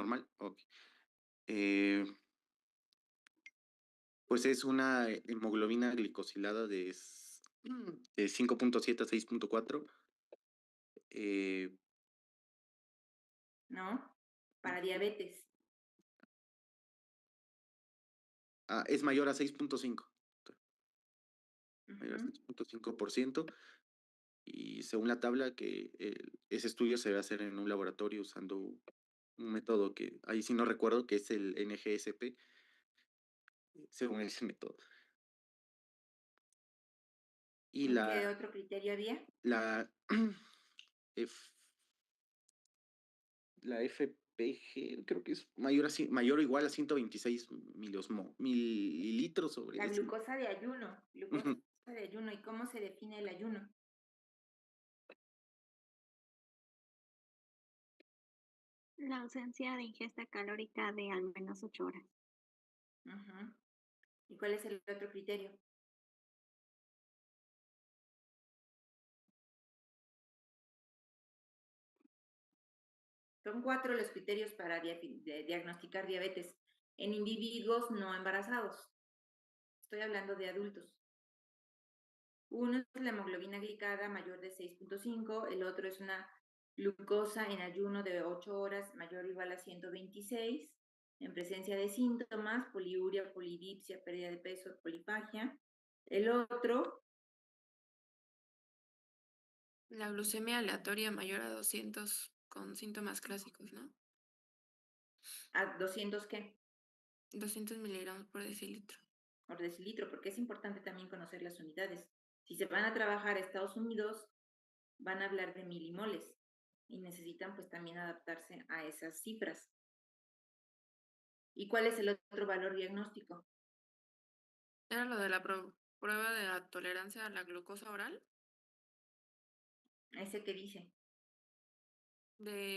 normal. Ok. Eh, pues es una hemoglobina glicosilada de 5.7 a 6.4. Eh, ¿no? Para diabetes. es mayor a 6.5. Mayor a Ujú. 6.5%. Y según la tabla, que ese estudio se debe hacer en un laboratorio usando un método que ahí sí no recuerdo, que es el NGSP, según ese método. Y ¿Y qué otro criterio había? la, F- la FPG creo que es mayor o igual a 126 mililitros sobre La ese. glucosa Ujú. de ayuno. ¿Y cómo se define el ayuno? La ausencia de ingesta calórica de al menos 8 horas. Ujú. ¿Y cuál es el otro criterio? Son 4 los criterios para diagnosticar diabetes en individuos no embarazados. Estoy hablando de adultos. Uno es la hemoglobina glicada mayor de 6.5, el otro es una glucosa en ayuno de 8 horas mayor o igual a 126, en presencia de síntomas, poliuria, polidipsia, pérdida de peso, polifagia. El otro, La glucemia aleatoria mayor a 200 con síntomas clásicos, ¿no? a 200, ¿qué? 200 miligramos por decilitro. Por decilitro, porque es importante también conocer las unidades. Si se van a trabajar a Estados Unidos, van a hablar de milimoles y necesitan pues también adaptarse a esas cifras. ¿Y cuál es el otro valor diagnóstico? Era lo de la prueba de la tolerancia a la glucosa oral, Ese que dice,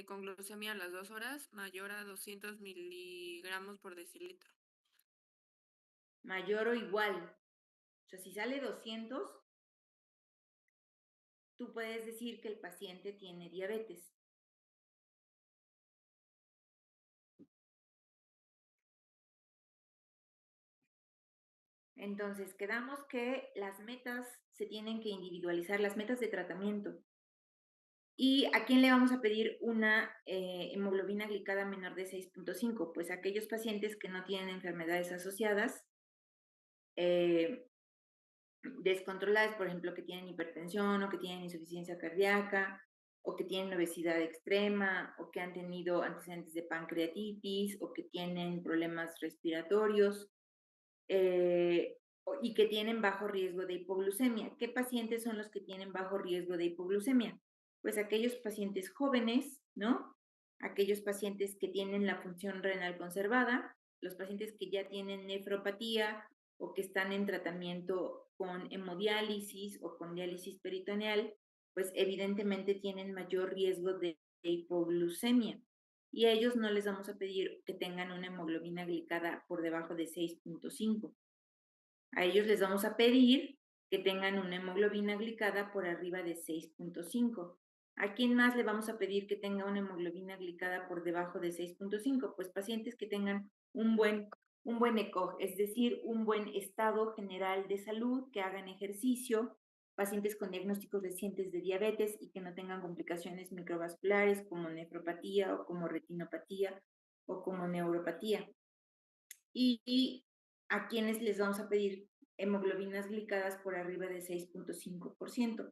con glucemia a las 2 horas mayor a 200 miligramos por decilitro. mayor o igual. O sea, si sale 200, tú puedes decir que el paciente tiene diabetes. Entonces, quedamos que las metas se tienen que individualizar, las metas de tratamiento. ¿Y a quién le vamos a pedir una hemoglobina glicada menor de 6.5? Pues a aquellos pacientes que no tienen enfermedades asociadas, eh, descontroladas, por ejemplo, que tienen hipertensión o que tienen insuficiencia cardíaca o que tienen obesidad extrema o que han tenido antecedentes de pancreatitis o que tienen problemas respiratorios y que tienen bajo riesgo de hipoglucemia. ¿Qué pacientes son los que tienen bajo riesgo de hipoglucemia? Pues aquellos pacientes jóvenes, ¿no? Aquellos pacientes que tienen la función renal conservada, los pacientes que ya tienen nefropatía o que están en tratamiento con hemodiálisis o con diálisis peritoneal, pues evidentemente tienen mayor riesgo de hipoglucemia. Y a ellos no les vamos a pedir que tengan una hemoglobina glicada por debajo de 6.5. A ellos les vamos a pedir que tengan una hemoglobina glicada por arriba de 6.5. ¿A quién más le vamos a pedir que tenga una hemoglobina glicada por debajo de 6.5? Pues pacientes que tengan un buen ECOG, es decir, un buen estado general de salud, que hagan ejercicio, pacientes con diagnósticos recientes de diabetes y que no tengan complicaciones microvasculares como nefropatía o como retinopatía o como neuropatía. Y a quienes les vamos a pedir hemoglobinas glicadas por arriba de 6.5%.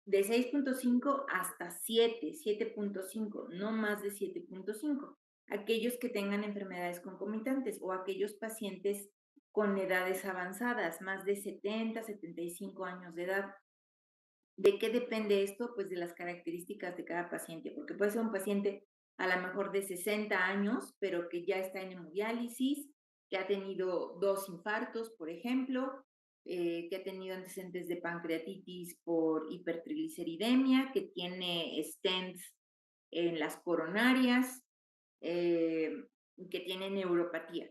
De 6.5 hasta 7.5, no más de 7.5. Aquellos que tengan enfermedades concomitantes o aquellos pacientes con edades avanzadas, más de 70, 75 años de edad. ¿De qué depende esto? Pues de las características de cada paciente, porque puede ser un paciente a lo mejor de 60 años, pero que ya está en hemodiálisis, que ha tenido 2 infartos, por ejemplo, que ha tenido antecedentes de pancreatitis por hipertrigliceridemia, que tiene stents en las coronarias, que tiene neuropatía.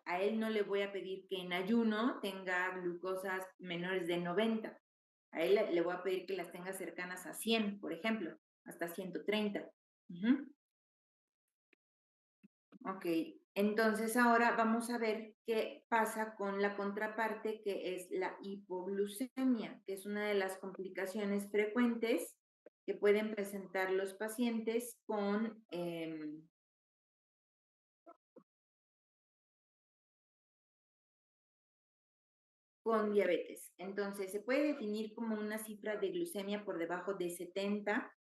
A él no le voy a pedir que en ayuno tenga glucosas menores de 90. A él le voy a pedir que las tenga cercanas a 100, por ejemplo, hasta 130. Ok, entonces ahora vamos a ver qué pasa con la contraparte que es la hipoglucemia, que es una de las complicaciones frecuentes que pueden presentar los pacientes con diabetes. Entonces, se puede definir como una cifra de glucemia por debajo de 70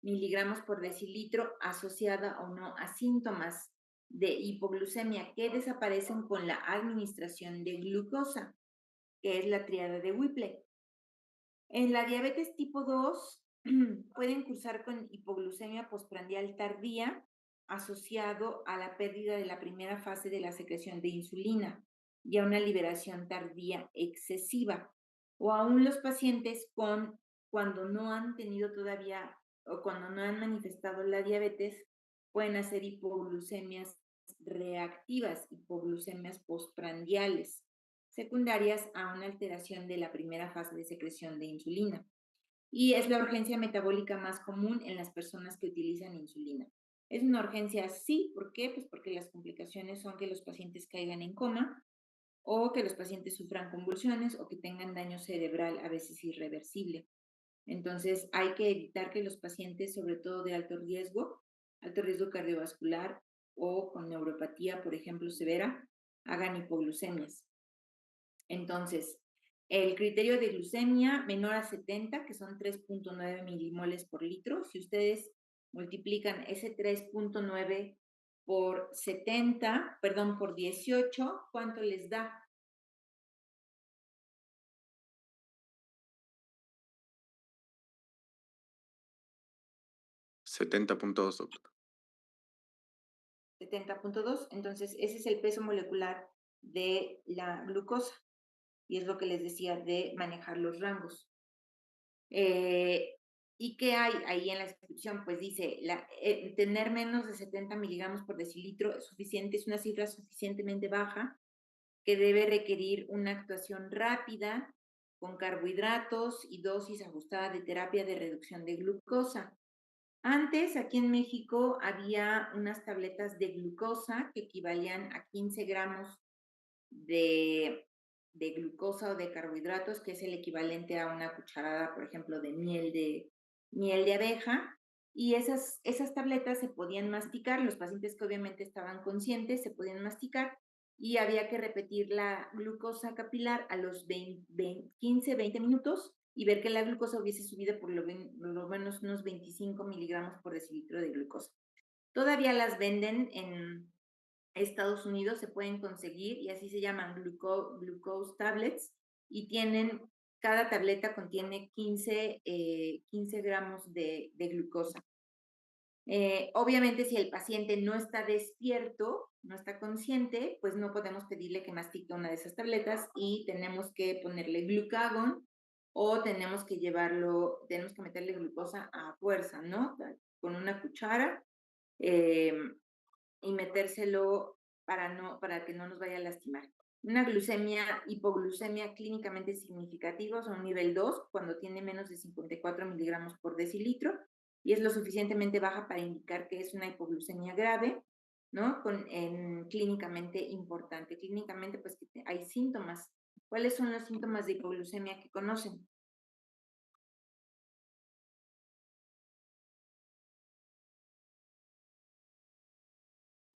miligramos por decilitro asociada o no a síntomas de hipoglucemia que desaparecen con la administración de glucosa, que es la triada de Whipple. En la diabetes tipo 2 pueden cursar con hipoglucemia postprandial tardía asociado a la pérdida de la primera fase de la secreción de insulina y a una liberación tardía excesiva. O aún los pacientes cuando no han tenido todavía o cuando no han manifestado la diabetes, pueden hacer hipoglucemias reactivas, hipoglucemias postprandiales secundarias a una alteración de la primera fase de secreción de insulina. Y es la urgencia metabólica más común en las personas que utilizan insulina. Es una urgencia sí, ¿por qué? Pues porque las complicaciones son que los pacientes caigan en coma o que los pacientes sufran convulsiones o que tengan daño cerebral a veces irreversible. Entonces hay que evitar que los pacientes, sobre todo de alto riesgo cardiovascular o con neuropatía, por ejemplo, severa, hagan hipoglucemias. Entonces, el criterio de glucemia menor a 70, que son 3.9 milimoles por litro, si ustedes multiplican ese 3.9 por 70, perdón, por 18, ¿cuánto les da? 70.2, doctor. 70.2. Entonces, ese es el peso molecular de la glucosa. Y es lo que les decía de manejar los rangos. ¿Y qué hay ahí en la descripción? Pues dice, tener menos de 70 miligramos por decilitro es suficiente, es una cifra suficientemente baja que debe requerir una actuación rápida con carbohidratos y dosis ajustada de terapia de reducción de glucosa. Antes, aquí en México, había unas tabletas de glucosa que equivalían a 15 gramos de, de glucosa o de carbohidratos, que es el equivalente a una cucharada, por ejemplo, de miel de abeja. Y esas tabletas se podían masticar, los pacientes que obviamente estaban conscientes se podían masticar y había que repetir la glucosa capilar a los 15, 20 minutos y ver que la glucosa hubiese subido por lo menos unos 25 miligramos por decilitro de glucosa. Todavía las venden en Estados Unidos, se pueden conseguir y así se llaman glucose tablets y cada tableta contiene 15 gramos de glucosa. Obviamente, si el paciente no está despierto, no está consciente, pues no podemos pedirle que mastique una de esas tabletas y tenemos que ponerle glucagon o tenemos que meterle glucosa a fuerza, ¿no? Con una cuchara y metérselo para que no nos vaya a lastimar. Una hipoglucemia clínicamente significativa, o sea, un nivel 2, cuando tiene menos de 54 miligramos por decilitro, y es lo suficientemente baja para indicar que es una hipoglucemia grave, ¿no? Clínicamente importante. Clínicamente, pues hay síntomas. ¿Cuáles son los síntomas de hipoglucemia que conocen?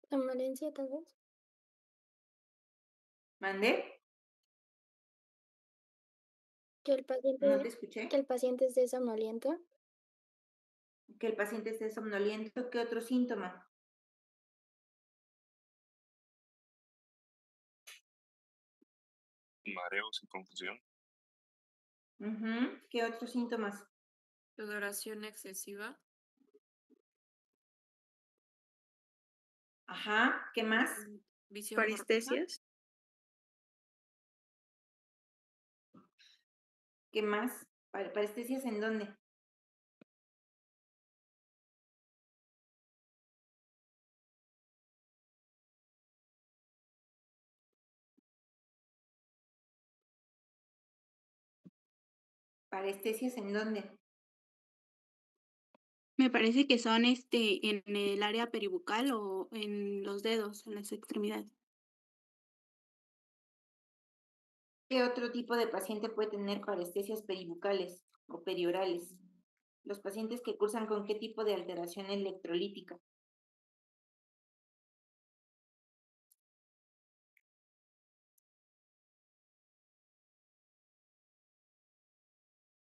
Somnolencia, tal vez. ¿Mandé? Que el paciente, No te escuché. que el paciente esté somnoliento. Que el paciente esté somnoliento. ¿Qué otro síntoma? Mareos y confusión. ¿Qué otros síntomas? Sudoración excesiva. Ajá, ¿qué más? Visión borrosa. Parestesias. ¿Qué más? ¿Parestesias en dónde? ¿Parestesias en dónde? Me parece que son, en el área peribucal o en los dedos, en las extremidades. ¿Qué otro tipo de paciente puede tener parestesias peribucales o periorales? Los pacientes que cursan con qué tipo de alteración electrolítica.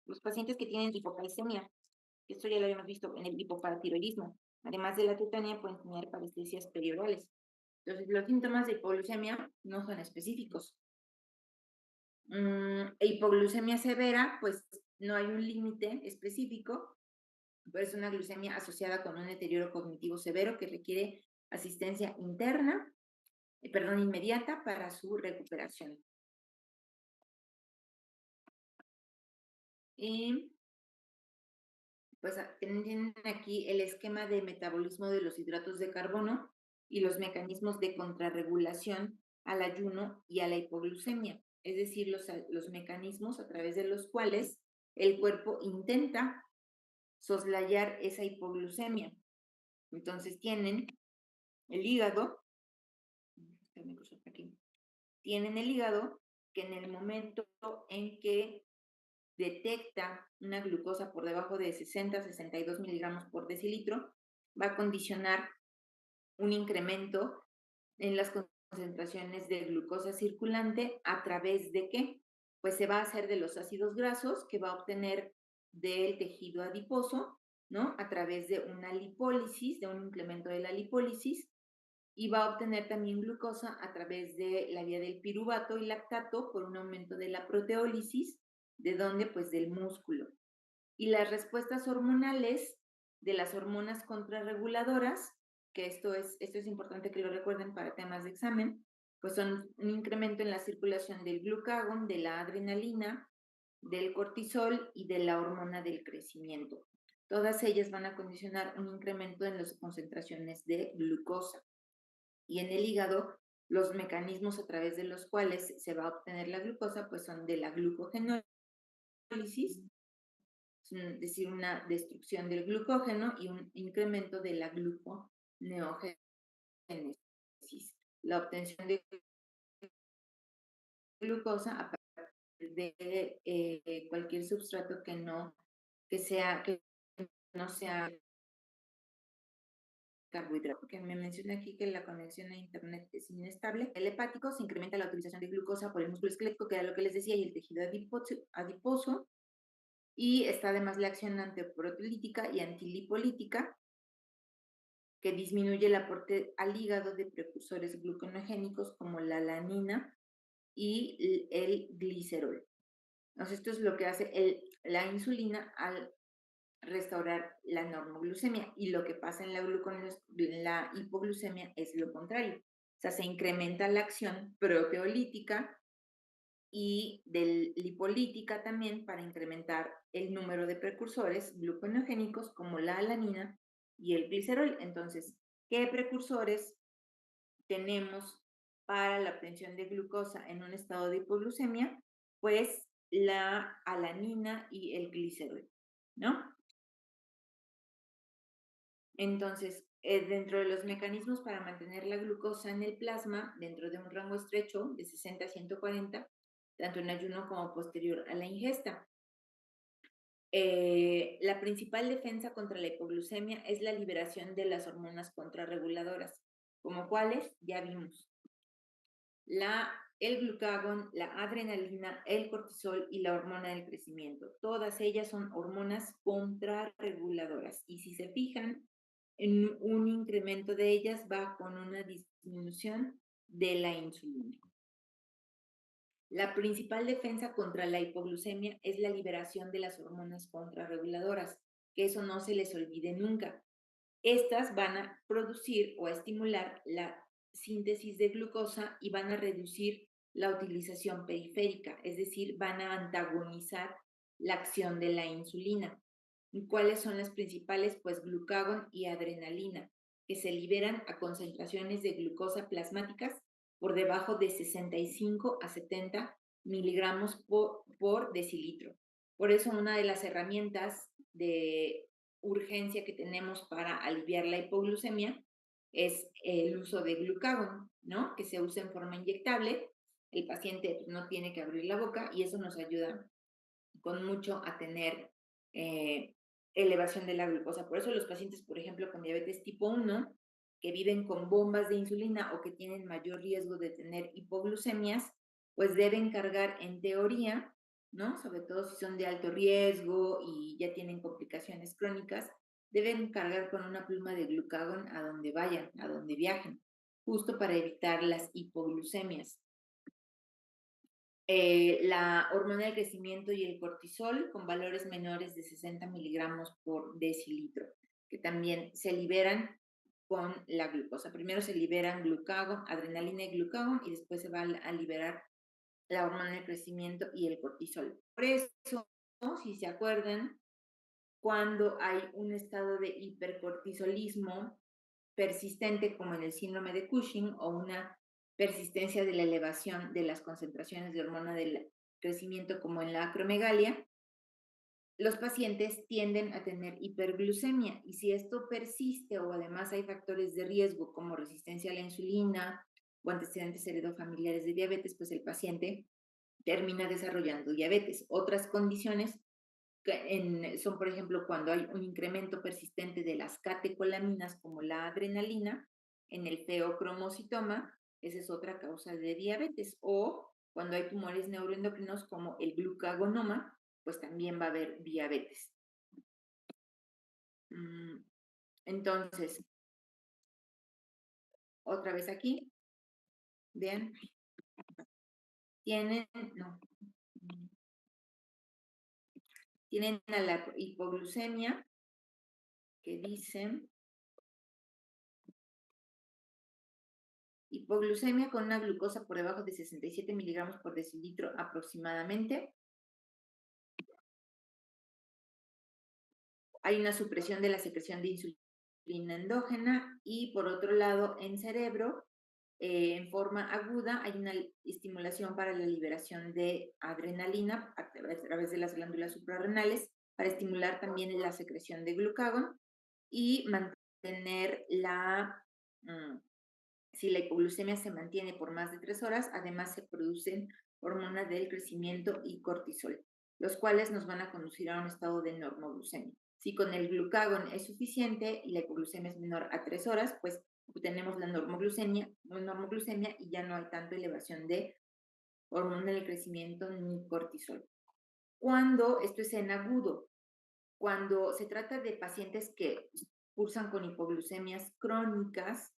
Los pacientes que tienen hipocalcemia, esto ya lo habíamos visto en el hipoparatiroidismo, además de la tetania, pueden tener parestesias periorales. Entonces, los síntomas de hipoglucemia no son específicos. Hipoglucemia severa, pues no hay un límite específico, pero es una glucemia asociada con un deterioro cognitivo severo que requiere asistencia interna, inmediata para su recuperación. Y pues tienen aquí el esquema de metabolismo de los hidratos de carbono y los mecanismos de contrarregulación al ayuno y a la hipoglucemia, es decir, los mecanismos a través de los cuales el cuerpo intenta soslayar esa hipoglucemia. Entonces tienen el hígado, tienen el hígado que en el momento en que detecta una glucosa por debajo de 60-62 miligramos por decilitro, va a condicionar un incremento en las concentraciones de glucosa circulante a través de qué? Pues se va a hacer de los ácidos grasos que va a obtener del tejido adiposo, ¿no? A través de una lipólisis, de un incremento de la lipólisis, y va a obtener también glucosa a través de la vía del piruvato y lactato por un aumento de la proteólisis, ¿de dónde? Pues del músculo. Y las respuestas hormonales de las hormonas contrarreguladoras, que esto es importante que lo recuerden para temas de examen, pues son un incremento en la circulación del glucagón, de la adrenalina, del cortisol y de la hormona del crecimiento. Todas ellas van a condicionar un incremento en las concentraciones de glucosa. Y en el hígado, los mecanismos a través de los cuales se va a obtener la glucosa, pues son de la glucogenólisis, es decir, una destrucción del glucógeno y un incremento de la gluconeogénesis. La obtención de glucosa a partir de cualquier substrato que no sea carbohidrato, que me menciona aquí que la conexión a internet es inestable. El hepático se incrementa la utilización de glucosa por el músculo esquelético, que era lo que les decía, y el tejido adiposo, y está además la acción antiproteolítica y antilipolítica, que disminuye el aporte al hígado de precursores gluconogénicos como la alanina y el glicerol. Entonces, esto es lo que hace la insulina al restaurar la normoglucemia, y lo que pasa en la hipoglucemia es lo contrario. O sea, se incrementa la acción proteolítica y lipolítica también para incrementar el número de precursores gluconogénicos como la alanina y el glicerol. Entonces, ¿qué precursores tenemos para la obtención de glucosa en un estado de hipoglucemia? Pues la alanina y el glicerol, ¿no? Entonces, dentro de los mecanismos para mantener la glucosa en el plasma, dentro de un rango estrecho de 60 a 140, tanto en ayuno como posterior a la ingesta. La principal defensa contra la hipoglucemia es la liberación de las hormonas contrarreguladoras, como cuáles ya vimos. El glucagón, la adrenalina, el cortisol y la hormona del crecimiento. Todas ellas son hormonas contrarreguladoras. Y si se fijan, en un incremento de ellas va con una disminución de la insulina. La principal defensa contra la hipoglucemia es la liberación de las hormonas contrarreguladoras, que eso no se les olvide nunca. Estas van a producir o a estimular la síntesis de glucosa y van a reducir la utilización periférica, es decir, van a antagonizar la acción de la insulina. ¿Y cuáles son las principales? Pues glucagón y adrenalina, que se liberan a concentraciones de glucosa plasmáticas por debajo de 65 a 70 miligramos por decilitro. Por eso una de las herramientas de urgencia que tenemos para aliviar la hipoglucemia es el uso de glucagón, ¿no? Que se usa en forma inyectable. El paciente pues, no tiene que abrir la boca y eso nos ayuda con mucho a tener elevación de la glucosa. Por eso los pacientes, por ejemplo, con diabetes tipo 1, que viven con bombas de insulina o que tienen mayor riesgo de tener hipoglucemias, pues deben cargar en teoría, ¿no? Sobre todo si son de alto riesgo y ya tienen complicaciones crónicas, deben cargar con una pluma de glucagón a donde vayan, a donde viajen, justo para evitar las hipoglucemias. La hormona del crecimiento y el cortisol con valores menores de 60 miligramos por decilitro, que también se liberan con la glucosa. Primero se liberan glucagón, adrenalina y glucagón, y después se va a liberar la hormona del crecimiento y el cortisol. Por eso, si se acuerdan, cuando hay un estado de hipercortisolismo persistente como en el síndrome de Cushing o una persistencia de la elevación de las concentraciones de hormona del crecimiento como en la acromegalia, los pacientes tienden a tener hiperglucemia y si esto persiste o además hay factores de riesgo como resistencia a la insulina o antecedentes heredofamiliares de diabetes, pues el paciente termina desarrollando diabetes. Otras condiciones son, por ejemplo, cuando hay un incremento persistente de las catecolaminas como la adrenalina en el feocromocitoma, esa es otra causa de diabetes, o cuando hay tumores neuroendocrinos como el glucagonoma, pues también va a haber diabetes. Entonces, otra vez aquí, vean, tienen a la hipoglucemia que dicen hipoglucemia con una glucosa por debajo de 67 miligramos por decilitro aproximadamente. Hay una supresión de la secreción de insulina endógena y por otro lado en cerebro, en forma aguda, hay una estimulación para la liberación de adrenalina a través de las glándulas suprarrenales para estimular también la secreción de glucagón y mantener si la hipoglucemia se mantiene por más de 3 horas, además se producen hormonas del crecimiento y cortisol, los cuales nos van a conducir a un estado de normoglucemia. Si con el glucagón es suficiente y la hipoglucemia es menor a 3 horas, pues tenemos la normoglucemia y ya no hay tanta elevación de hormona del crecimiento ni cortisol. Cuando esto es en agudo, cuando se trata de pacientes que cursan con hipoglucemias crónicas,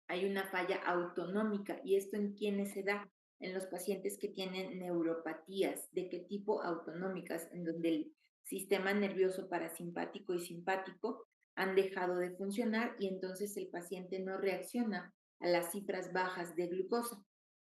hay una falla autonómica. ¿Y esto en quiénes se da? En los pacientes que tienen neuropatías. ¿De qué tipo autonómicas? En donde el sistema nervioso parasimpático y simpático han dejado de funcionar y entonces el paciente no reacciona a las cifras bajas de glucosa.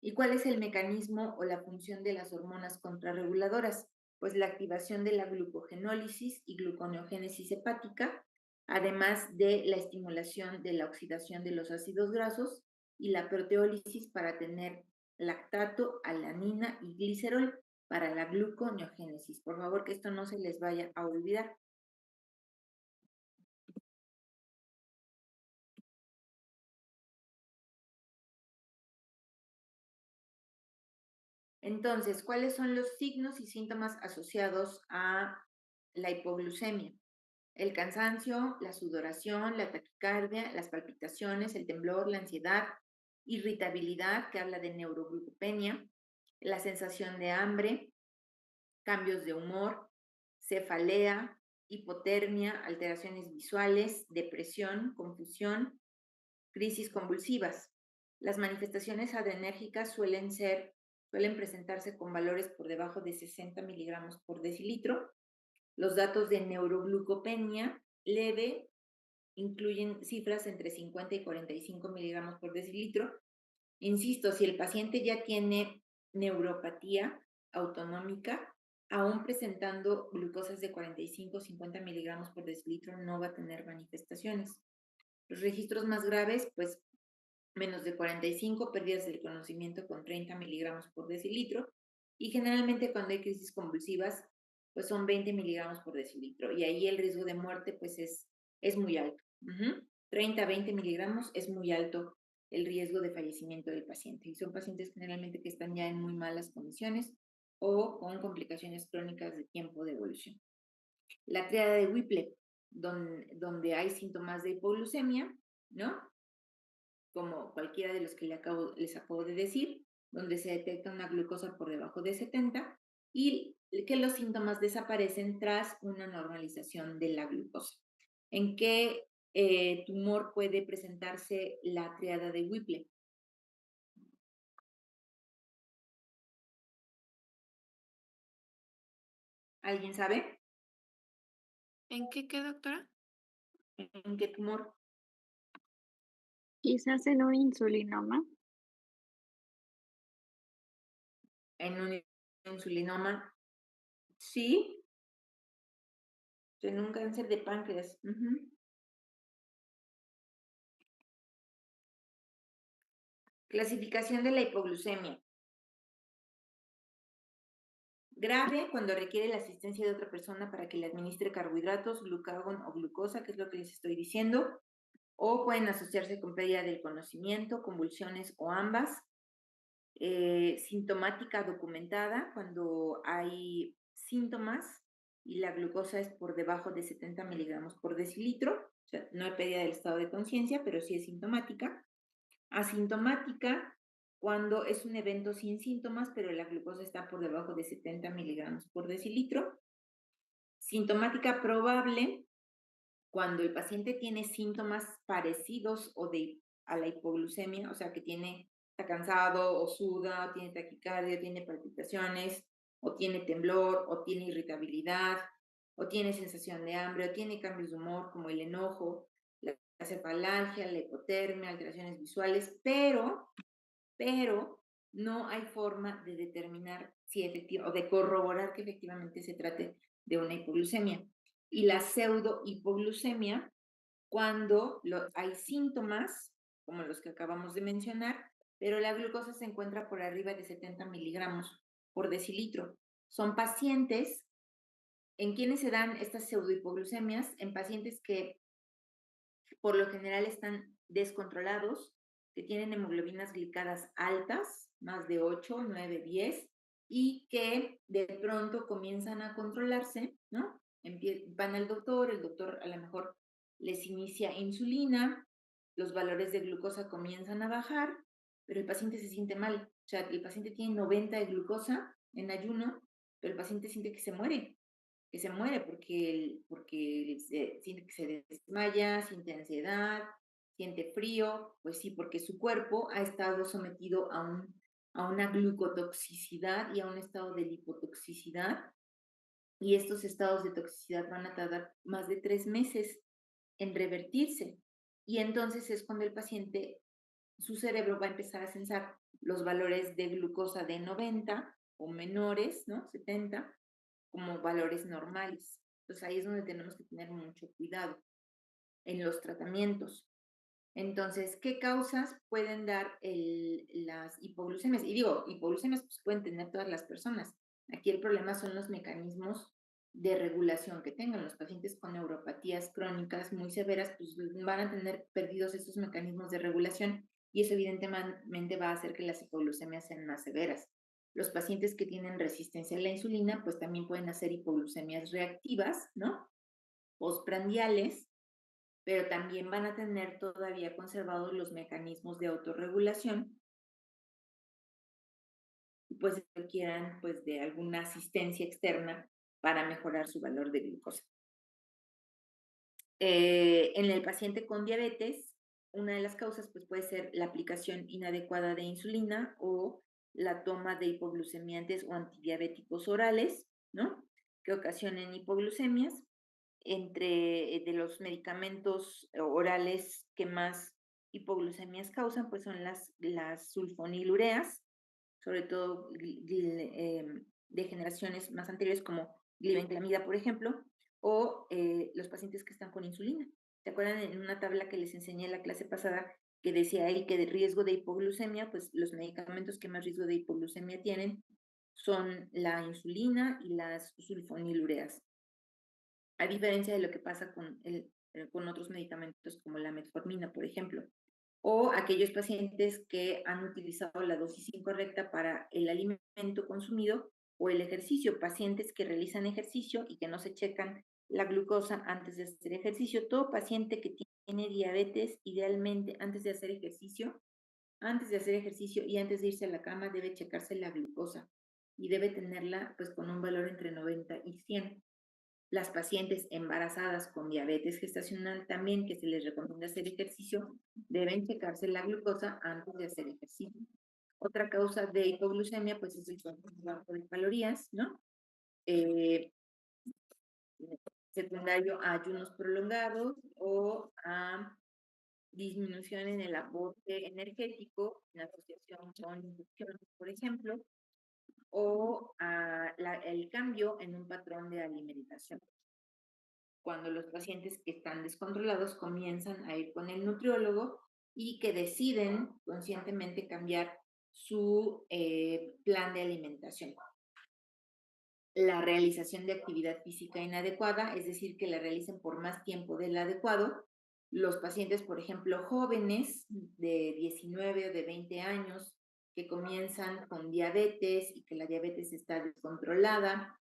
¿Y cuál es el mecanismo o la función de las hormonas contrarreguladoras? Pues la activación de la glucogenólisis y gluconeogénesis hepática, además de la estimulación de la oxidación de los ácidos grasos y la proteólisis para tener lactato, alanina y glicerol para la gluconeogénesis. Por favor, que esto no se les vaya a olvidar. Entonces, ¿cuáles son los signos y síntomas asociados a la hipoglucemia? El cansancio, la sudoración, la taquicardia, las palpitaciones, el temblor, la ansiedad, irritabilidad, que habla de neuroglucopenia, la sensación de hambre, cambios de humor, cefalea, hipotermia, alteraciones visuales, depresión, confusión, crisis convulsivas. Las manifestaciones adrenérgicas suelen presentarse con valores por debajo de 60 miligramos por decilitro. Los datos de neuroglucopenia leve incluyen cifras entre 50 y 45 miligramos por decilitro. Insisto, si el paciente ya tiene neuropatía autonómica, aún presentando glucosas de 45 o 50 miligramos por decilitro, no va a tener manifestaciones. Los registros más graves, pues menos de 45, pérdidas del conocimiento con 30 miligramos por decilitro. Y generalmente cuando hay crisis convulsivas, pues son 20 miligramos por decilitro. Y ahí el riesgo de muerte, pues es muy alto. 30 a 20 miligramos es muy alto el riesgo de fallecimiento del paciente. Y son pacientes generalmente que están ya en muy malas condiciones o con complicaciones crónicas de tiempo de evolución. La tríada de Whipple, donde hay síntomas de hipoglucemia, ¿no? Como cualquiera de los que les acabo de decir, donde se detecta una glucosa por debajo de 70 y que los síntomas desaparecen tras una normalización de la glucosa. ¿En qué tumor puede presentarse la tríada de Whipple? ¿Alguien sabe? ¿En qué, doctora? ¿En qué tumor? Quizás en un insulinoma. En un insulinoma. Sí, en un cáncer de páncreas. Clasificación de la hipoglucemia. Grave cuando requiere la asistencia de otra persona para que le administre carbohidratos, glucagón o glucosa, que es lo que les estoy diciendo, o pueden asociarse con pérdida del conocimiento, convulsiones o ambas. Sintomática documentada cuando hay síntomas y la glucosa es por debajo de 70 miligramos por decilitro, o sea, no hay pérdida del estado de conciencia, pero sí es sintomática. Asintomática cuando es un evento sin síntomas, pero la glucosa está por debajo de 70 miligramos por decilitro. Sintomática probable cuando el paciente tiene síntomas parecidos a la hipoglucemia, o sea, que está cansado o suda, o tiene taquicardia, o tiene palpitaciones, o tiene temblor, o tiene irritabilidad, o tiene sensación de hambre, o tiene cambios de humor como el enojo, la cefalgia, la hipotermia, alteraciones visuales, pero no hay forma de determinar si o de corroborar que efectivamente se trate de una hipoglucemia. Y la pseudohipoglucemia, cuando hay síntomas, como los que acabamos de mencionar, pero la glucosa se encuentra por arriba de 70 miligramos por decilitro. Son pacientes en quienes se dan estas pseudohipoglucemias, en pacientes que por lo general están descontrolados, que tienen hemoglobinas glicadas altas, más de 8, 9, 10, y que de pronto comienzan a controlarse, ¿no? Van al doctor, el doctor a lo mejor les inicia insulina, los valores de glucosa comienzan a bajar, pero el paciente se siente mal. O sea, el paciente tiene 90 de glucosa en ayuno, pero el paciente siente que se muere porque siente que se desmaya, siente ansiedad, siente frío, pues sí, porque su cuerpo ha estado sometido a una glucotoxicidad y a un estado de lipotoxicidad, y estos estados de toxicidad van a tardar más de 3 meses en revertirse. Y entonces es cuando el paciente, su cerebro va a empezar a censar los valores de glucosa de 90 o menores, ¿no? 70, como valores normales. Entonces ahí es donde tenemos que tener mucho cuidado en los tratamientos. Entonces, ¿qué causas pueden dar las hipoglucemias? Y digo, hipoglucemias pues, pueden tener todas las personas. Aquí el problema son los mecanismos de regulación que tengan. Los pacientes con neuropatías crónicas muy severas pues van a tener perdidos esos mecanismos de regulación y eso evidentemente va a hacer que las hipoglucemias sean más severas. Los pacientes que tienen resistencia a la insulina pues también pueden hacer hipoglucemias reactivas, ¿no? Postprandiales, pero también van a tener todavía conservados los mecanismos de autorregulación y pues requieran pues de alguna asistencia externa para mejorar su valor de glucosa. En el paciente con diabetes, una de las causas pues puede ser la aplicación inadecuada de insulina o la toma de hipoglucemiantes o antidiabéticos orales, ¿no? Que ocasionen hipoglucemias. De los medicamentos orales que más hipoglucemias causan, pues son las sulfonilureas, sobre todo de generaciones más anteriores como glibenclamida, por ejemplo, o los pacientes que están con insulina. ¿Se acuerdan en una tabla que les enseñé en la clase pasada que decía ahí que de riesgo de hipoglucemia, pues los medicamentos que más riesgo de hipoglucemia tienen son la insulina y las sulfonilureas. A diferencia de lo que pasa con otros medicamentos como la metformina, por ejemplo, o aquellos pacientes que han utilizado la dosis incorrecta para el alimento consumido o el ejercicio, pacientes que realizan ejercicio y que no se checan la glucosa antes de hacer ejercicio. Todo paciente que tiene diabetes, idealmente antes de hacer ejercicio y antes de irse a la cama debe checarse la glucosa y debe tenerla pues con un valor entre 90 y 100. Las pacientes embarazadas con diabetes gestacional también, que se les recomienda hacer ejercicio, deben checarse la glucosa antes de hacer ejercicio. Otra causa de hipoglucemia, pues es el consumo bajo de calorías, ¿no? Secundario a ayunos prolongados o a disminución en el aporte energético en asociación con infecciones, por ejemplo, o el cambio en un patrón de alimentación. Cuando los pacientes que están descontrolados comienzan a ir con el nutriólogo y que deciden conscientemente cambiar su plan de alimentación. La realización de actividad física inadecuada, es decir, que la realicen por más tiempo del adecuado. Los pacientes, por ejemplo, jóvenes de 19 o de 20 años que comienzan con diabetes y que la diabetes está descontrolada,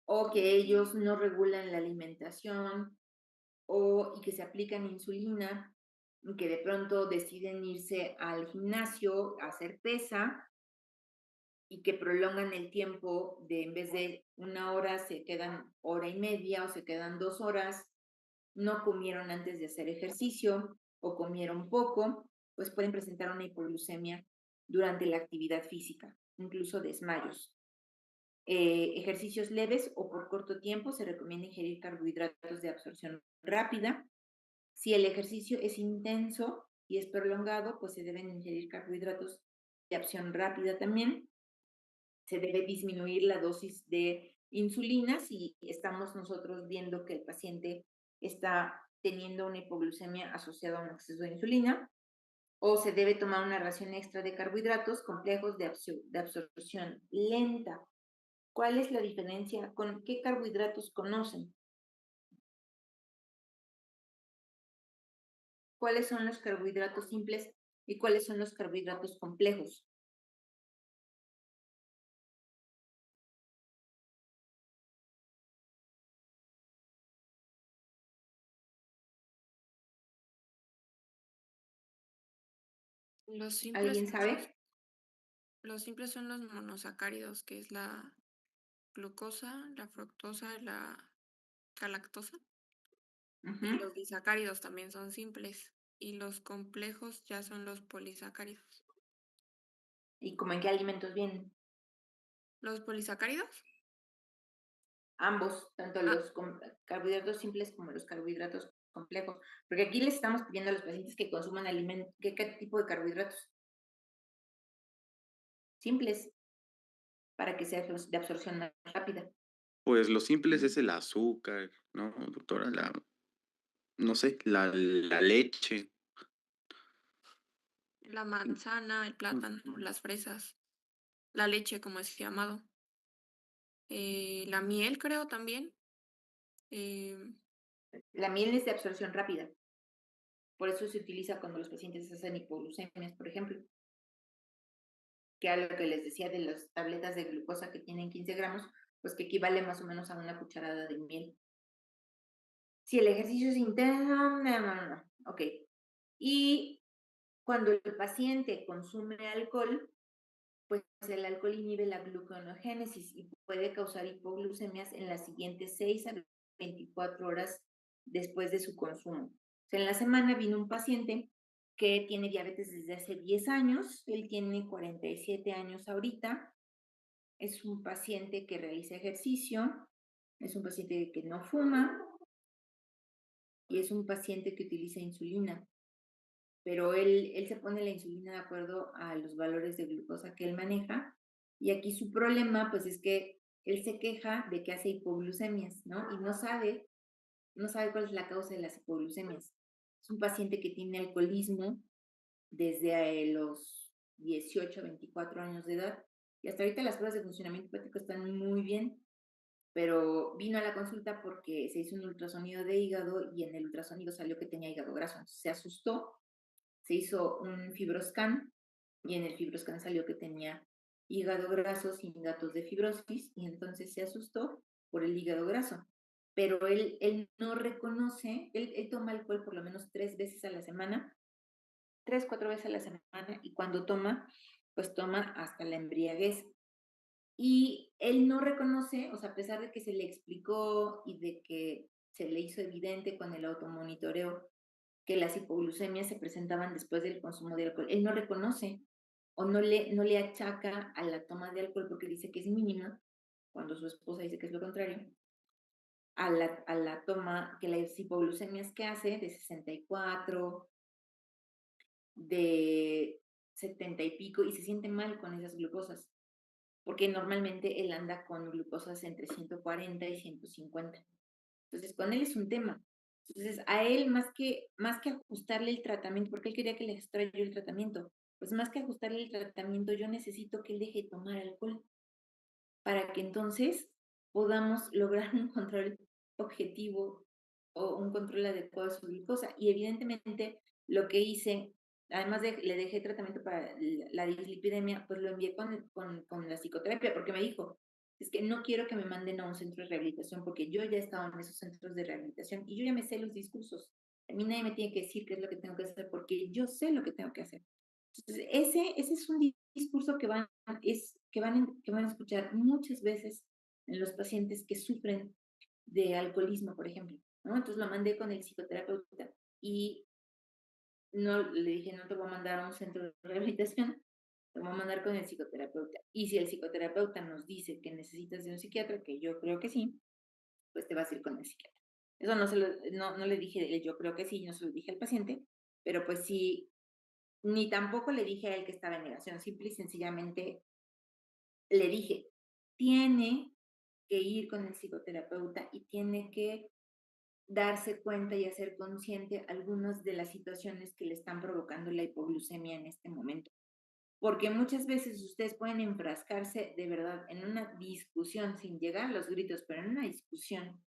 o que ellos no regulan la alimentación, y que se aplican insulina, y que de pronto deciden irse al gimnasio a hacer pesa, y que prolongan el tiempo de en vez de 1 hora se quedan hora y media o se quedan 2 horas, no comieron antes de hacer ejercicio o comieron poco, pues pueden presentar una hipoglucemia durante la actividad física, incluso desmayos. Ejercicios leves o por corto tiempo se recomienda ingerir carbohidratos de absorción rápida. Si el ejercicio es intenso y es prolongado, pues se deben ingerir carbohidratos de absorción rápida también. Se debe disminuir la dosis de insulina si estamos nosotros viendo que el paciente está teniendo una hipoglucemia asociada a un exceso de insulina, o se debe tomar una ración extra de carbohidratos complejos de absorción lenta. ¿Cuál es la diferencia? ¿Con qué carbohidratos conocen? ¿Cuáles son los carbohidratos simples y cuáles son los carbohidratos complejos? Los simples, ¿Alguien sabe? los simples son los monosacáridos, que es la glucosa, la fructosa, la galactosa. Y los disacáridos también son simples. Y los complejos ya son los polisacáridos. ¿Y como en qué alimentos vienen? ¿Los polisacáridos? Ambos, tanto los carbohidratos simples como los carbohidratos complejos. Porque aquí les estamos pidiendo a los pacientes que consuman ¿qué tipo de carbohidratos? Simples, para que sea de absorción más rápida. Pues lo simples es el azúcar, ¿no, doctora? No sé, la leche. La manzana, el plátano, las fresas, la leche, como es llamado. La miel, creo también. La miel es de absorción rápida. Por eso se utiliza cuando los pacientes hacen hipoglucemias, por ejemplo. Que a lo que les decía de las tabletas de glucosa que tienen 15 gramos, pues que equivale más o menos a una cucharada de miel. Si el ejercicio es intenso, no. Ok. Y cuando el paciente consume alcohol, pues el alcohol inhibe la gluconeogénesis y puede causar hipoglucemias en las siguientes 6 a 24 horas después de su consumo. O sea, en la semana vino un paciente que tiene diabetes desde hace 10 años, él tiene 47 años ahorita, es un paciente que realiza ejercicio, es un paciente que no fuma y es un paciente que utiliza insulina, pero él se pone la insulina de acuerdo a los valores de glucosa que él maneja, y aquí su problema pues es que él se queja de que hace hipoglucemias, ¿no? Y no sabe cuál es la causa de las hipoglucemias. Es un paciente que tiene alcoholismo desde los 18 a 24 años de edad Y hasta ahorita las pruebas de funcionamiento hepático están muy bien, pero vino a la consulta porque se hizo un ultrasonido de hígado y en el ultrasonido salió que tenía hígado graso. Entonces se asustó, se hizo un fibroscan y en el fibroscan salió que tenía hígado graso sin datos de fibrosis y entonces se asustó por el hígado graso. Pero él no reconoce, él toma alcohol por lo menos 3 veces a la semana, 3, 4 veces a la semana y cuando toma, pues toma hasta la embriaguez. Y él no reconoce, o sea, a pesar de que se le explicó y de que se le hizo evidente con el automonitoreo que las hipoglucemias se presentaban después del consumo de alcohol, él no reconoce o no le achaca a la toma de alcohol porque dice que es mínima, cuando su esposa dice que es lo contrario, a la toma, que las hipoglucemias que hace de 64, de 70 y pico, y se siente mal con esas glucosas, porque normalmente él anda con glucosas entre 140 y 150. Entonces, con él es un tema. Entonces, a él más que ajustarle el tratamiento, porque él quería que le extraiga el tratamiento, pues más que ajustarle el tratamiento, yo necesito que él deje de tomar alcohol para que entonces podamos lograr un control objetivo o un control adecuado de su glucosa. Y evidentemente lo que hice, además de le dejé tratamiento para la dislipidemia, pues lo envié con la psicoterapia, porque me dijo, es que no quiero que me manden a un centro de rehabilitación, porque yo ya he estado en esos centros de rehabilitación y yo ya me sé los discursos. A mí nadie me tiene que decir qué es lo que tengo que hacer, porque yo sé lo que tengo que hacer. Entonces, ese es un discurso que van a escuchar muchas veces en los pacientes que sufren de alcoholismo, por ejemplo, ¿no? Entonces lo mandé con el psicoterapeuta y no le dije, no te voy a mandar a un centro de rehabilitación, te voy a mandar con el psicoterapeuta. Y si el psicoterapeuta nos dice que necesitas de un psiquiatra, que yo creo que sí, pues te vas a ir con el psiquiatra. Eso no le dije, yo creo que sí, no se lo dije al paciente, pero pues sí, ni tampoco le dije a él que estaba en negación, simple y sencillamente le dije, tiene que ir con el psicoterapeuta y tiene que darse cuenta y hacer consciente algunas de las situaciones que le están provocando la hipoglucemia en este momento. Porque muchas veces ustedes pueden enfrascarse de verdad en una discusión sin llegar a los gritos, pero en una discusión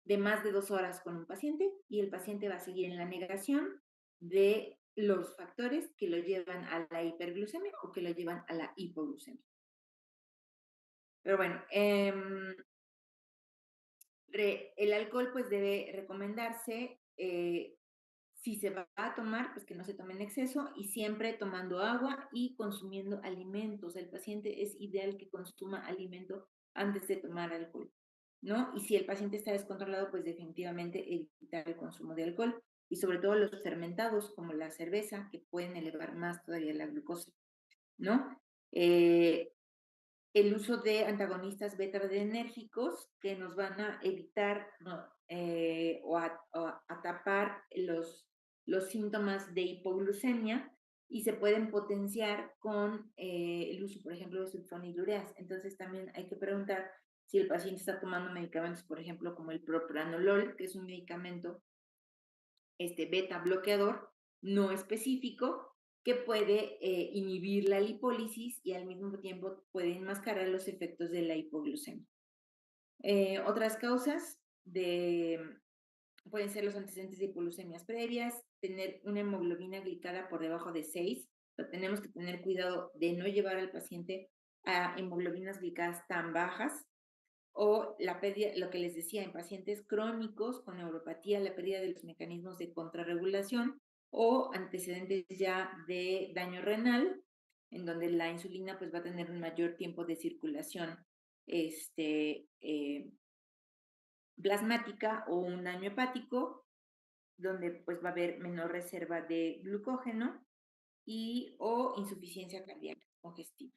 de más de 2 horas con un paciente y el paciente va a seguir en la negación de los factores que lo llevan a la hiperglucemia o que lo llevan a la hipoglucemia. Pero bueno, el alcohol pues debe recomendarse, si se va a tomar, pues que no se tome en exceso y siempre tomando agua y consumiendo alimentos. El paciente es ideal que consuma alimento antes de tomar alcohol, ¿no? Y si el paciente está descontrolado, pues definitivamente evitar el consumo de alcohol y sobre todo los fermentados como la cerveza, que pueden elevar más todavía la glucosa, ¿no? El uso de antagonistas beta-adrenérgicos que nos van a evitar, ¿no? o a tapar los síntomas de hipoglucemia y se pueden potenciar con el uso, por ejemplo, de sulfonilureas. Entonces también hay que preguntar si el paciente está tomando medicamentos, por ejemplo, como el propranolol, que es un medicamento beta bloqueador no específico que puede inhibir la lipólisis y al mismo tiempo puede enmascarar los efectos de la hipoglucemia. Otras causas pueden ser los antecedentes de hipoglucemias previas, tener una hemoglobina glicada por debajo de 6. Tenemos que tener cuidado de no llevar al paciente a hemoglobinas glicadas tan bajas, o la pérdida, lo que les decía, en pacientes crónicos con neuropatía, la pérdida de los mecanismos de contrarregulación o antecedentes ya de daño renal, en donde la insulina pues va a tener un mayor tiempo de circulación plasmática o un daño hepático, donde pues va a haber menor reserva de glucógeno o insuficiencia cardíaca congestiva.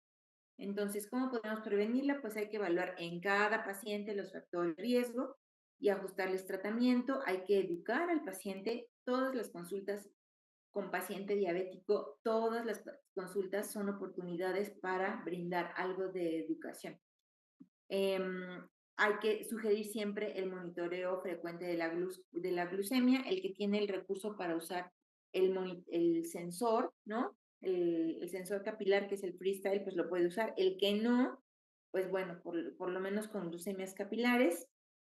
Entonces, ¿cómo podemos prevenirla? Pues hay que evaluar en cada paciente los factores de riesgo y ajustarles tratamiento. Hay que educar al paciente. Todas las consultas con paciente diabético, todas las consultas son oportunidades para brindar algo de educación. Hay que sugerir siempre el monitoreo frecuente de la glucemia, el que tiene el recurso para usar el sensor, ¿no? el sensor capilar, que es el freestyle, pues lo puede usar. El que no, pues bueno, por lo menos con glucemias capilares,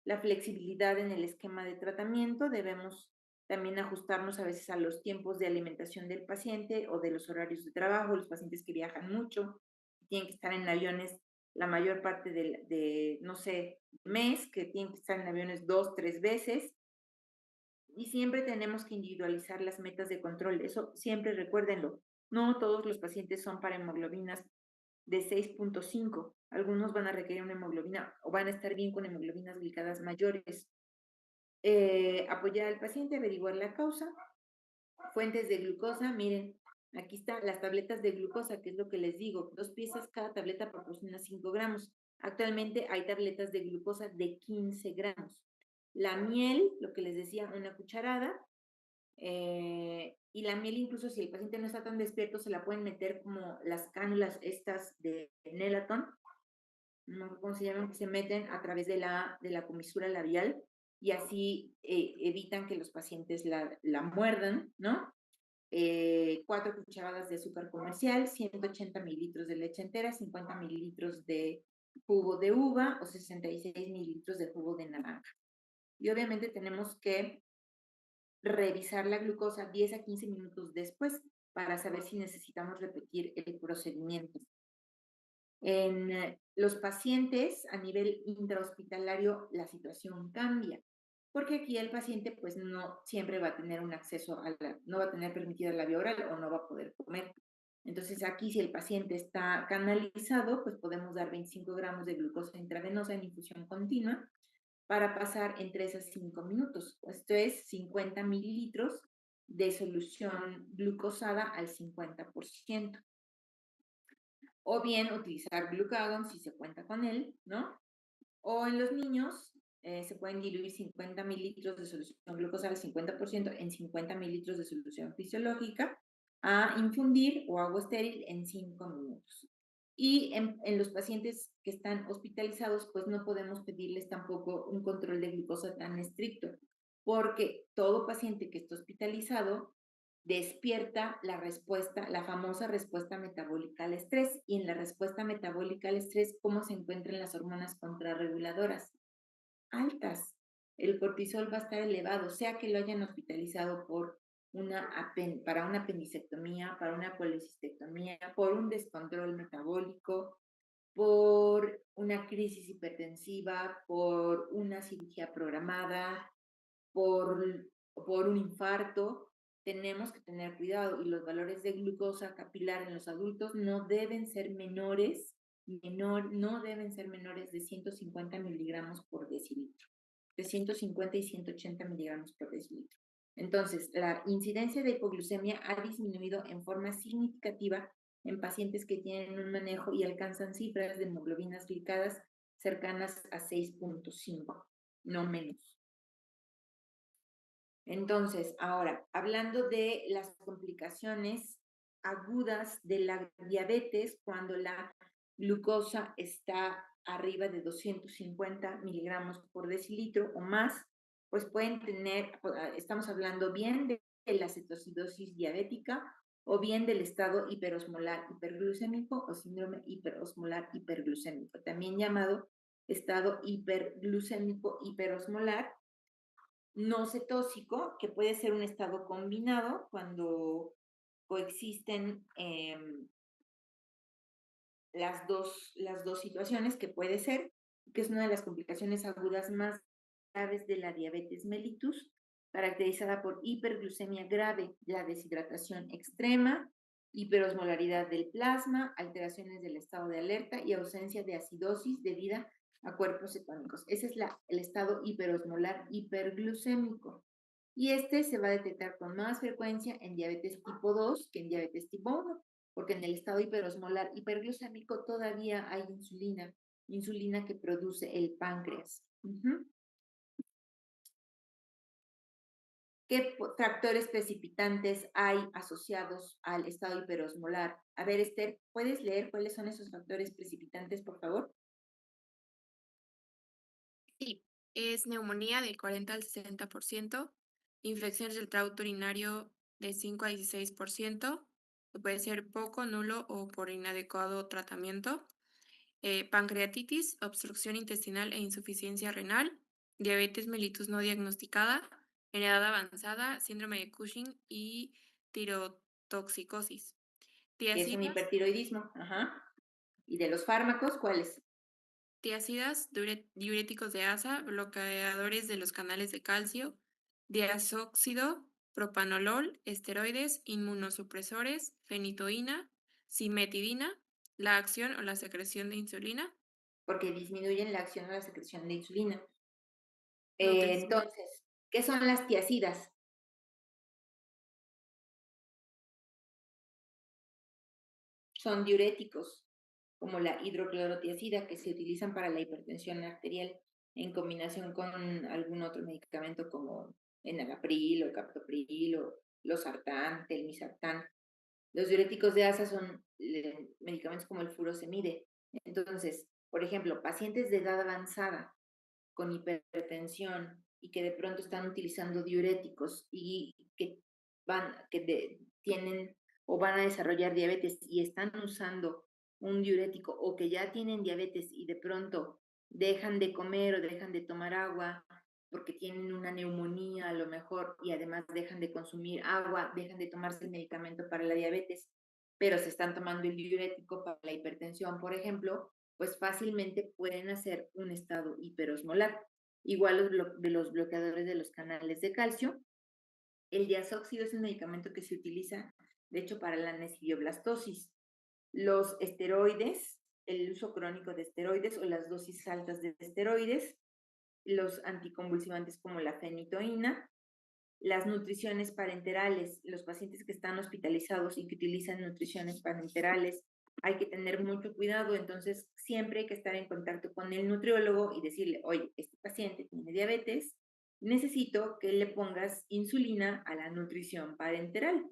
la flexibilidad en el esquema de tratamiento, debemos también ajustarnos a veces a los tiempos de alimentación del paciente o de los horarios de trabajo, los pacientes que viajan mucho, tienen que estar en aviones la mayor parte no sé, mes, que tienen que estar en aviones 2, 3 veces, y siempre tenemos que individualizar las metas de control. Eso siempre recuérdenlo. No todos los pacientes son para hemoglobinas de 6.5. Algunos van a requerir una hemoglobina o van a estar bien con hemoglobinas glicadas mayores. Apoyar al paciente, averiguar la causa. Fuentes de glucosa, miren, aquí están las tabletas de glucosa, que es lo que les digo. 2 piezas, cada tableta proporciona 5 gramos. Actualmente hay tabletas de glucosa de 15 gramos. La miel, lo que les decía, una cucharada, y la miel, incluso si el paciente no está tan despierto, se la pueden meter como las cánulas estas de Nelaton, no sé cómo se llaman, que se meten a través de la comisura labial y así evitan que los pacientes la muerdan, ¿no? 4 cucharadas de azúcar comercial, 180 mililitros de leche entera, 50 mililitros de jugo de uva o 66 mililitros de jugo de naranja. Y obviamente tenemos que revisar la glucosa 10 a 15 minutos después para saber si necesitamos repetir el procedimiento. En los pacientes a nivel intrahospitalario la situación cambia, porque aquí el paciente pues no siempre va a tener un acceso no va a tener permitida la vía oral o no va a poder comer. Entonces aquí si el paciente está canalizado, pues podemos dar 25 gramos de glucosa intravenosa en infusión continua para pasar en 3 a 5 minutos. Esto es 50 mililitros de solución glucosada al 50%. O bien utilizar glucagón si se cuenta con él, ¿no? O en los niños se pueden diluir 50 mililitros de solución glucosada al 50% en 50 mililitros de solución fisiológica a infundir o agua estéril en 5 minutos. Y en los pacientes que están hospitalizados, pues no podemos pedirles tampoco un control de glucosa tan estricto, porque todo paciente que está hospitalizado despierta la respuesta, la famosa respuesta metabólica al estrés. Y en la respuesta metabólica al estrés, ¿cómo se encuentran las hormonas contrarreguladoras? Altas. El cortisol va a estar elevado, sea que lo hayan hospitalizado para una apendicectomía, para una colecistectomía, por un descontrol metabólico, por una crisis hipertensiva, por una cirugía programada, por un infarto. Tenemos que tener cuidado y los valores de glucosa capilar en los adultos no deben ser menores, no deben ser menores de 150 miligramos por decilitro, de 150 y 180 miligramos por decilitro. Entonces, la incidencia de hipoglucemia ha disminuido en forma significativa en pacientes que tienen un manejo y alcanzan cifras de hemoglobinas glicadas cercanas a 6.5, no menos. Entonces, ahora, hablando de las complicaciones agudas de la diabetes, cuando la glucosa está arriba de 250 miligramos por decilitro o más, pues pueden tener, estamos hablando bien de la cetoacidosis diabética o bien del estado hiperosmolar hiperglucémico o síndrome hiperosmolar hiperglucémico, también llamado estado hiperglucémico hiperosmolar no cetóxico, que puede ser un estado combinado cuando coexisten las dos situaciones, que puede ser, que es una de las complicaciones agudas más graves de la diabetes mellitus, caracterizada por hiperglucemia grave, la deshidratación extrema, hiperosmolaridad del plasma, alteraciones del estado de alerta y ausencia de acidosis debida a cuerpos cetónicos. Ese es el estado hiperosmolar hiperglucémico. Y este se va a detectar con más frecuencia en diabetes tipo 2 que en diabetes tipo 1, porque en el estado hiperosmolar hiperglucémico todavía hay insulina que produce el páncreas. ¿Qué factores precipitantes hay asociados al estado hiperosmolar? A ver, Esther, ¿puedes leer cuáles son esos factores precipitantes, por favor? Sí, es neumonía del 40 al 60%, infecciones del tracto urinario de 5 a 16%, que puede ser poco, nulo o por inadecuado tratamiento. Pancreatitis, obstrucción intestinal e insuficiencia renal, diabetes mellitus no diagnosticada, en edad avanzada, síndrome de Cushing y tirotoxicosis. Que es un Tiacidas, hipertiroidismo. Ajá. ¿Y de los fármacos, cuáles? tiacidas, diuréticos de asa, bloqueadores de los canales de calcio, diazóxido, propanolol, esteroides, inmunosupresores, fenitoína, cimetidina, la acción o la secreción de insulina, Porque disminuyen la acción de la secreción de insulina. nutrición. Entonces, ¿qué son las tiacidas? Son diuréticos, como la hidroclorotiazida, que se utilizan para la hipertensión arterial en combinación con algún otro medicamento como enalapril o captopril o losartán, telmisartán. Los diuréticos de asa son medicamentos como el furosemide. Entonces, por ejemplo, pacientes de edad avanzada con hipertensión y que de pronto están utilizando diuréticos y que tienen o van a desarrollar diabetes y están usando un diurético o que ya tienen diabetes y de pronto dejan de comer o dejan de tomar agua porque tienen una neumonía a lo mejor y además dejan de consumir agua, dejan de tomarse el medicamento para la diabetes, pero se están tomando el diurético para la hipertensión, por ejemplo, pues fácilmente pueden hacer un estado hiperosmolar. Igual de los bloqueadores de los canales de calcio. El diazóxido es un medicamento que se utiliza, de hecho, para la nesidioblastosis. Los esteroides, el uso crónico de esteroides o las dosis altas de esteroides, los anticonvulsivantes como la fenitoína, las nutriciones parenterales, los pacientes que están hospitalizados y que utilizan nutriciones parenterales, hay que tener mucho cuidado, entonces siempre hay que estar en contacto con el nutriólogo y decirle, oye, este paciente tiene diabetes, necesito que le pongas insulina a la nutrición parenteral.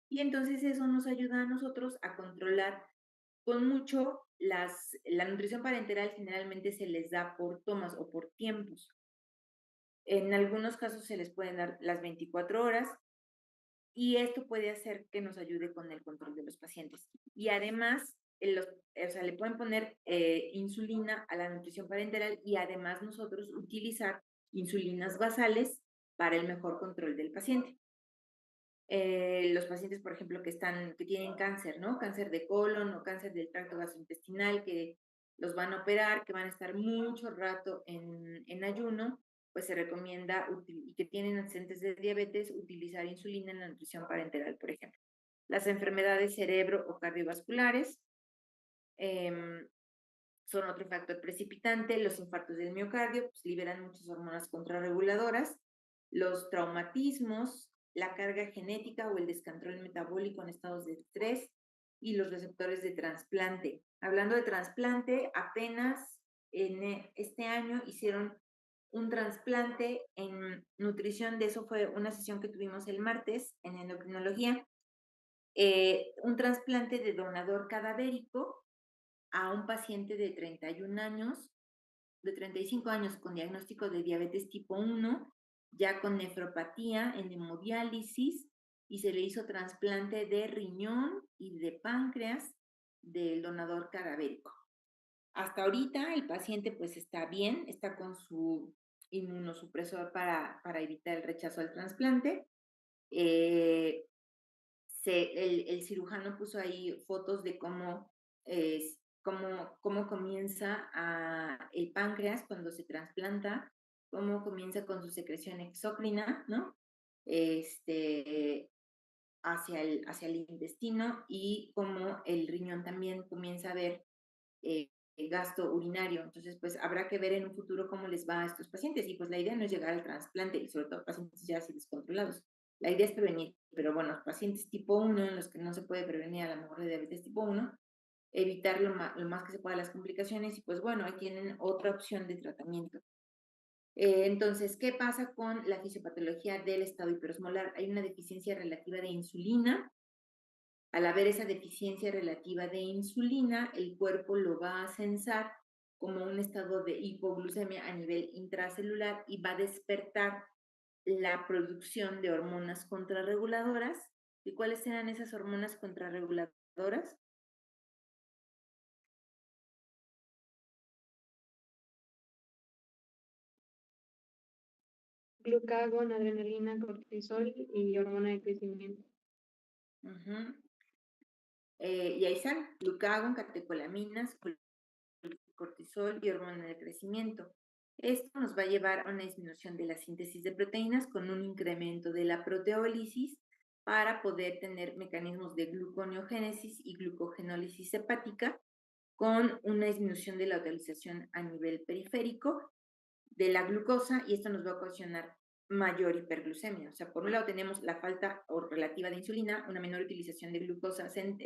Y entonces eso nos ayuda a nosotros a controlar con mucho la nutrición parenteral generalmente se les da por tomas o por tiempos. En algunos casos se les pueden dar las 24 horas y esto puede hacer que nos ayude con el control de los pacientes. Y además, le pueden poner insulina a la nutrición parenteral y además nosotros utilizar insulinas basales para el mejor control del paciente. Los pacientes, por ejemplo, que tienen cáncer, ¿no? Cáncer de colon o cáncer del tracto gastrointestinal, que los van a operar, que van a estar mucho rato en ayuno, pues se recomienda, y que tienen antecedentes de diabetes, utilizar insulina en la nutrición parenteral, por ejemplo. Las enfermedades cerebro o cardiovasculares son otro factor precipitante. Los infartos del miocardio pues, liberan muchas hormonas contrarreguladoras. Los traumatismos, la carga genética o el descontrol metabólico en estados de estrés y los receptores de trasplante. Hablando de trasplante, apenas en este año hicieron un trasplante en nutrición, de eso fue una sesión que tuvimos el martes en endocrinología, un trasplante de donador cadavérico a un paciente de 31 años, de 35 años con diagnóstico de diabetes tipo 1, ya con nefropatía en hemodiálisis, y se le hizo trasplante de riñón y de páncreas del donador cadavérico. Hasta ahorita el paciente pues está bien, está con su inmunosupresor para evitar el rechazo al trasplante. El cirujano puso ahí fotos de cómo comienza el páncreas cuando se trasplanta, cómo comienza con su secreción exócrina, ¿no? Hacia el intestino y cómo el riñón también comienza a ver el gasto urinario. Entonces, pues habrá que ver en un futuro cómo les va a estos pacientes. Y pues la idea no es llegar al trasplante, y sobre todo pacientes ya así descontrolados. La idea es prevenir, pero bueno, pacientes tipo 1, en los que no se puede prevenir a lo mejor de diabetes tipo 1, evitar lo más que se pueda las complicaciones y pues bueno, ahí tienen otra opción de tratamiento. Entonces, ¿qué pasa con la fisiopatología del estado hiperosmolar? Hay una deficiencia relativa de insulina. Al haber esa deficiencia relativa de insulina, el cuerpo lo va a censar como un estado de hipoglucemia a nivel intracelular y va a despertar la producción de hormonas contrarreguladoras ¿Y cuáles eran esas hormonas contrarreguladoras? Glucagón, adrenalina, cortisol y hormona de crecimiento. Ujú. Y ahí están, glucagón, catecolaminas, cortisol y hormona de crecimiento. Esto nos va a llevar a una disminución de la síntesis de proteínas con un incremento de la proteólisis para poder tener mecanismos de gluconeogénesis y glucogenólisis hepática con una disminución de la utilización a nivel periférico de la glucosa y esto nos va a ocasionar mayor hiperglucemia. O sea, por un lado tenemos la falta o relativa de insulina, una menor utilización de glucosa en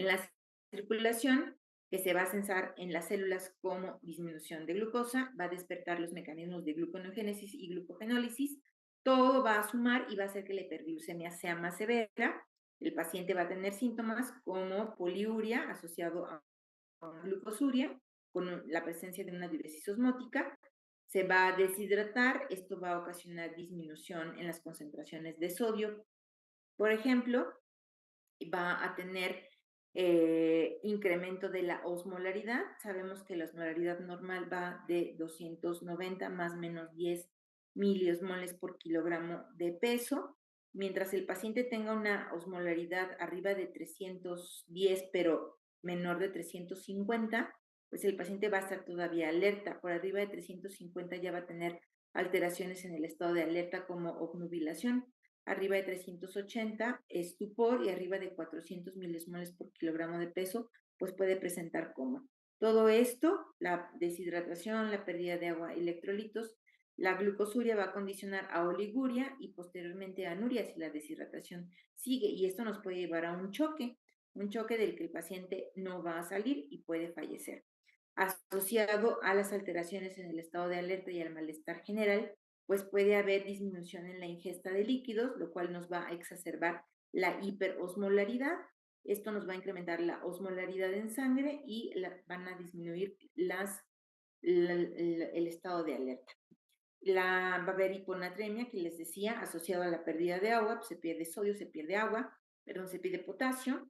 la circulación, que se va a censar en las células como disminución de glucosa, va a despertar los mecanismos de gluconeogénesis y glucogenólisis, todo va a sumar y va a hacer que la hiperglucemia sea más severa. El paciente va a tener síntomas como poliuria asociado a glucosuria, con la presencia de una diuresis osmótica, se va a deshidratar, esto va a ocasionar disminución en las concentraciones de sodio, por ejemplo, va a tener incremento de la osmolaridad. Sabemos que la osmolaridad normal va de 290 más o menos 10 miliosmoles por kilogramo de peso. Mientras el paciente tenga una osmolaridad arriba de 310, pero menor de 350, pues el paciente va a estar todavía alerta. Por arriba de 350 ya va a tener alteraciones en el estado de alerta como obnubilación. Arriba de 380 estupor y arriba de 400 milismoles por kilogramo de peso, pues puede presentar coma. Todo esto, la deshidratación, la pérdida de agua, electrolitos, la glucosuria va a condicionar a oliguria y posteriormente a anuria si la deshidratación sigue y esto nos puede llevar a un choque del que el paciente no va a salir y puede fallecer. Asociado a las alteraciones en el estado de alerta y al malestar general, pues puede haber disminución en la ingesta de líquidos, lo cual nos va a exacerbar la hiperosmolaridad. Esto nos va a incrementar la osmolaridad en sangre y van a disminuir el estado de alerta. Va a haber hiponatremia, que les decía, asociado a la pérdida de agua, pues se pierde sodio, se pierde agua, perdón, se pierde potasio,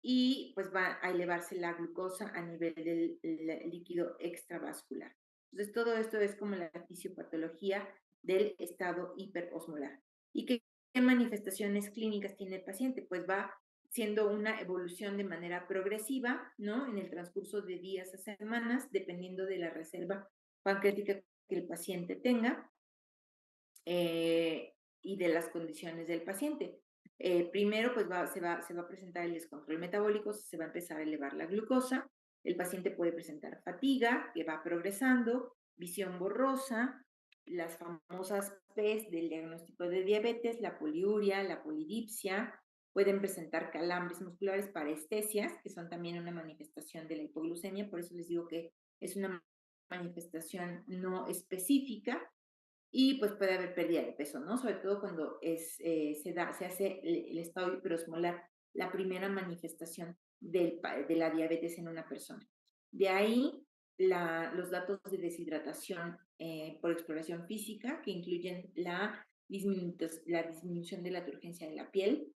y pues va a elevarse la glucosa a nivel del líquido extravascular. Entonces, todo esto es como la fisiopatología del estado hiperosmolar. ¿Y qué manifestaciones clínicas tiene el paciente? Pues va siendo una evolución de manera progresiva, ¿no? En el transcurso de días a semanas, dependiendo de la reserva pancreática que el paciente tenga y de las condiciones del paciente. Primero, pues se va a presentar el descontrol metabólico, se va a empezar a elevar la glucosa, el paciente puede presentar fatiga, que va progresando, visión borrosa, las famosas P's del diagnóstico de diabetes, la poliuria, la polidipsia, pueden presentar calambres musculares, parestesias, que son también una manifestación de la hipoglucemia, por eso les digo que es una manifestación no específica, y pues puede haber pérdida de peso, ¿no? Sobre todo cuando se hace el estado hiperosmolar, la primera manifestación de la diabetes en una persona. De ahí los datos de deshidratación por exploración física, que incluyen la disminución de la turgencia de la piel,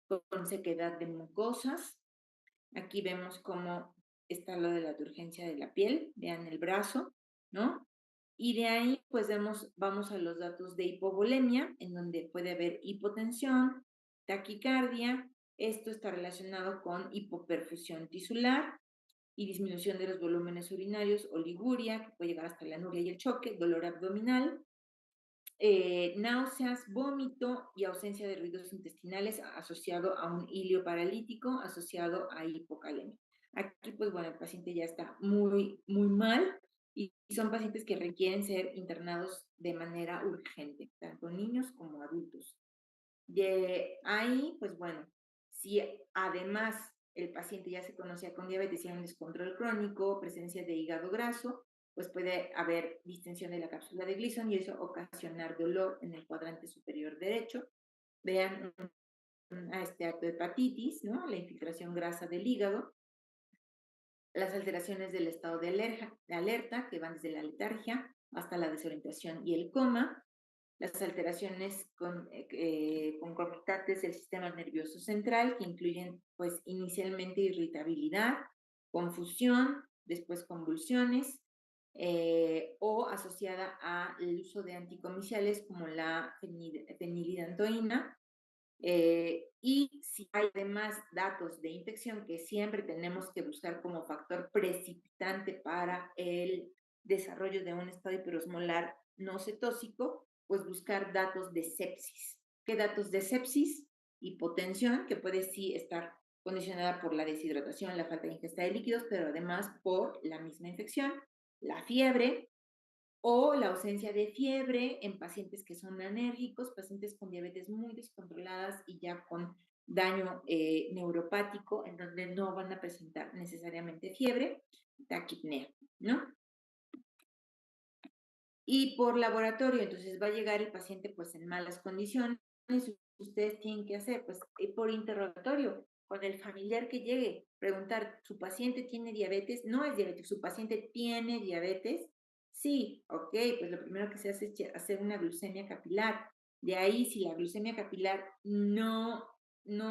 con sequedad de mucosas. Aquí vemos cómo está lo de la turgencia de la piel, vean el brazo, ¿no? Y de ahí, pues vamos a los datos de hipovolemia, en donde puede haber hipotensión, taquicardia. Esto está relacionado con hipoperfusión tisular y disminución de los volúmenes urinarios, oliguria, que puede llegar hasta la anuria y el choque, dolor abdominal, náuseas, vómito y ausencia de ruidos intestinales asociado a un hilio paralítico, asociado a hipocalemia. Aquí, pues bueno, el paciente ya está muy, muy mal y son pacientes que requieren ser internados de manera urgente, tanto niños como adultos. De ahí, pues bueno, si además el paciente ya se conocía con diabetes y hay un descontrol crónico, presencia de hígado graso, pues puede haber distensión de la cápsula de Gleason y eso ocasionar dolor en el cuadrante superior derecho. Vean este acto de hepatitis, ¿no? La infiltración grasa del hígado, las alteraciones del estado de alerta, que van desde la letargia hasta la desorientación y el coma, las alteraciones concomitantes del sistema nervioso central, que incluyen pues inicialmente irritabilidad, confusión, después convulsiones, o asociada al uso de anticomiciales como la fenilidantoína. Y si hay además datos de infección que siempre tenemos que buscar como factor precipitante para el desarrollo de un estado hiperosmolar no cetósico, pues buscar datos de sepsis. ¿Qué datos de sepsis? Hipotensión, que puede sí estar condicionada por la deshidratación, la falta de ingesta de líquidos, pero además por la misma infección, la fiebre, o la ausencia de fiebre en pacientes que son anérgicos, pacientes con diabetes muy descontroladas y ya con daño neuropático, en donde no van a presentar necesariamente fiebre, taquipnea, ¿no? Y por laboratorio, entonces va a llegar el paciente pues en malas condiciones. Ustedes tienen que hacer pues por interrogatorio con el familiar que llegue, preguntar, ¿su paciente tiene diabetes? No es diabetes, ¿su paciente tiene diabetes? Sí, ok, pues lo primero que se hace es hacer una glucemia capilar. De ahí, si la glucemia capilar no